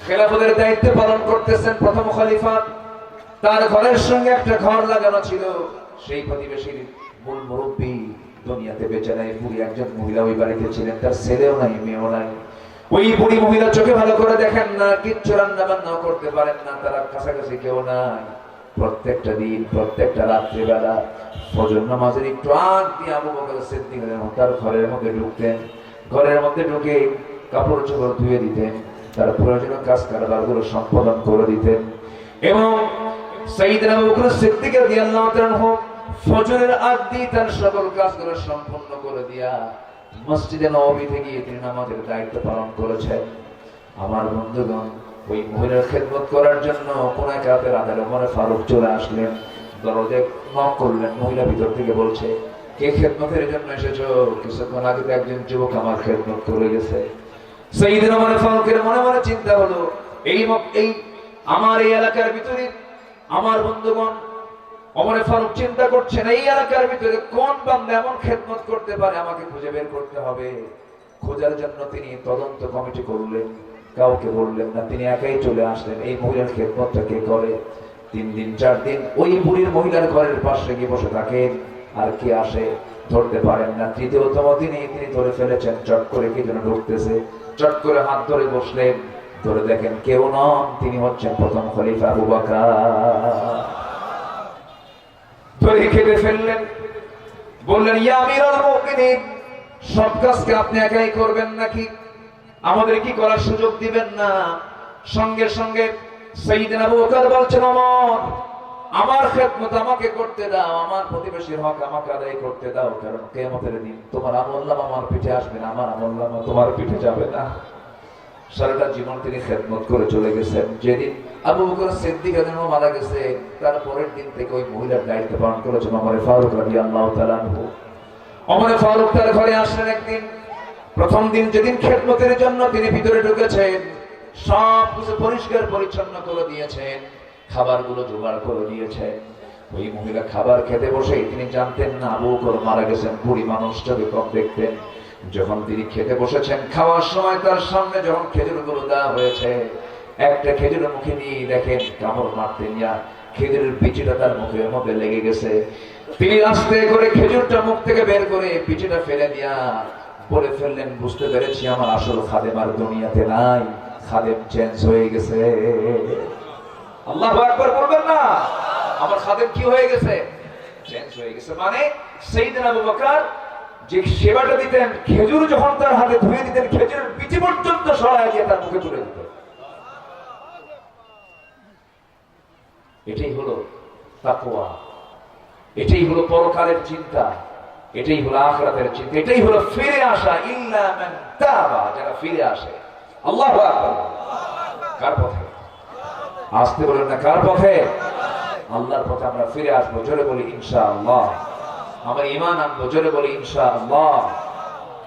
খেলাফতের দায়িত্ব পালন করতেছেন প্রথম খলিফা। তার ঘরের সঙ্গে একটা ঘর লাগানো ছিল। সেই প্রতিবেশীর মূল মুরব্বী দুনিয়াতে বেঁচে নাই, বুড়ি একজন মহিলা ওই বাড়িতে ছিলেন। তার ছেলেও নাই, মেয়েও নাই। ওই বুড়ি মহিলা চোখে ভালো করে দেখেন না, কিচ্ছু রান্না বান্নাও করতে পারেন না, তারা কাছাকাছি কেউ নাই। প্রত্যেকটা দিন, প্রত্যেকটা রাত্রিবেলা ফজর নামাজের একটু আগ দিয়ে আবু বকর সিদ্দিক তার ঘরের মধ্যে ঢুকতেন। ঘরের মধ্যে ঢুকে কাপড় চোপড় ধুয়ে দিতেন, তার প্রয়োজনীয় কাজ কারবারগুলো সম্পাদন করে দিতেন। এবং সাইয়েদনা আবু বকর সিদ্দিক রাদিয়াল্লাহু তাআলা আনহু ফজরের আগ দিয়ে তার সকল কাজগুলো সম্পূর্ণ করে দিয়া মসজিদে নববীতে গিয়ে তিনি নামাজের দায়িত্ব পালন করেছেন। আমার বন্ধুগণ, ওই মহিলার খেদমত করার জন্য কোন এক রাতের আধারে ওমর ফারুক চলে আসলেন, দরজায় নক করলেন। মহিলা ভিতর থেকে বলছে, কে খেদমতের জন্য এসেছো? কিছুক্ষণ আগে তো একজন যুবক আমার খেদমত করে গেছে। সাইয়েদনা ওমর ফারুকের মনে মনে চিন্তা হলো, এই আমার এই এলাকার ভিতরে আমার বন্ধুগণ ওমর ফারুক চিন্তা করছেন, এই এলাকার ভিতরে কোন বান্দা এমন খেদমত করতে পারে, আমাকে খুঁজে বের করতে হবে। খোঁজার জন্য তিনি তদন্ত কমিটি করলেন, কাউকে বললেন না, তিনি একাই চলে আসলেন। এই মহিলার খেদমতটা কে করে? 3 দিন 4 দিন ওই বুড়ির মহিলার ঘরের পাশে গিয়ে বসে থাকেন, আর কে আসে ধরতে পারেন না। তৃতীয়তম দিনে তিনি ধরে ফেলেছেন, চট করে কি যেন ঢুকতেছে, চট করে হাত ধরে বসলেন। ধরে দেখেন কেউ নন, তিনি হচ্ছেন প্রথম খলিফা আবু বকর। ধরে খেতে ফেললেন, বললেন, ইয়া আমিরুল মুমিনিন, সব কাজকে আপনি একাই করবেন নাকি? আমাদের কি করার সুযোগ দিবেন না? সঙ্গে সঙ্গে সাইয়েদনা আবু বকর বলছেন, ওমর, আমার খেদমত আমাকে করতে দাও, আমার প্রতিবেশীর হক আমাকে আদায় করতে দাও, কারণ কিয়ামতের দিন তোমার আমলনামা আমার পিঠে আসবে না, আমার আমলনামা তোমার পিঠে যাবে না। সারাটা জীবন তিনি খেদমত করে চলে গেছেন। যেদিন আবু বকর সিদ্দিক রাদিয়াল্লাহু মারা গেছে, তার পরের দিন থেকে ওই মহিলার দায়িত্ব পালন করেছেন ওমর ফারুক রাদিয়াল্লাহু তাআলা আনহু। ওমর ফারুক তার ঘরে আসলেন একদিন। প্রথম দিন যেদিন খেদমতের জন্য তিনি ভিতরে ঢুকেছেন, সব কিছু পরিষ্কার পরিচ্ছন্ন করে দিয়েছেন, খাবারগুলো জোগাড় করে দিয়েছেন। ওই মহিলা খাবার খেতে বসে তিনি জানতেন না আবু বকর মারা গেছেন, বুড়ি মানুষটাকে কম দেখতেন। যখন তিনি খেতে বসেছেন, খাওয়ার সময় তার সামনে যখন খেজুরগুলো দেওয়া হয়েছে, একটা খেজুরের মুখে নিয়ে দেখেন কামড় মারতে নিয়ে খেজুরের বিচিটা তার মুখের মধ্যে লেগে গেছে। তিনি আস্তে করে খেজুরটা মুখ থেকে বের করে বিচিটা ফেলে দিয়া বলে ফেললেন, বুঝতে পেরেছি আমার আসল খাদেম আর দুনিয়াতে নাই, খাদেম চেঞ্জ হয়ে গেছে। আল্লাহু আকবার বলবেন না? আমার খাদেম কি হয়ে গেছে? চেঞ্জ হয়ে গেছে। মানে সাইয়েদনা আবু বকর যে সেবাটা দিতেন, খেজুর যখন তার হাতে ধুয়ে দিতেন, খেজুরের বিচি পর্যন্ত সরায় দিয়ে তার মুখে তুলে দিতেন। এটাই হলো তাকওয়া, এটাই হলো পরকালের চিন্তা, এটাই হলো আখিরাতের চিন্তা, এটাই হলো ফিরে আসা। ইল্লা মান তাবা, যারা ফিরে আসে। আল্লাহু আকবার। কার পথে? আসতে বলেন না, কার পথে? আল্লাহর পথে আমরা ফিরে আসবো। জোরে বলি ইনশাআল্লাহ। আমার ঈমান আনবো। জোরে বলি ইনশাআল্লাহ।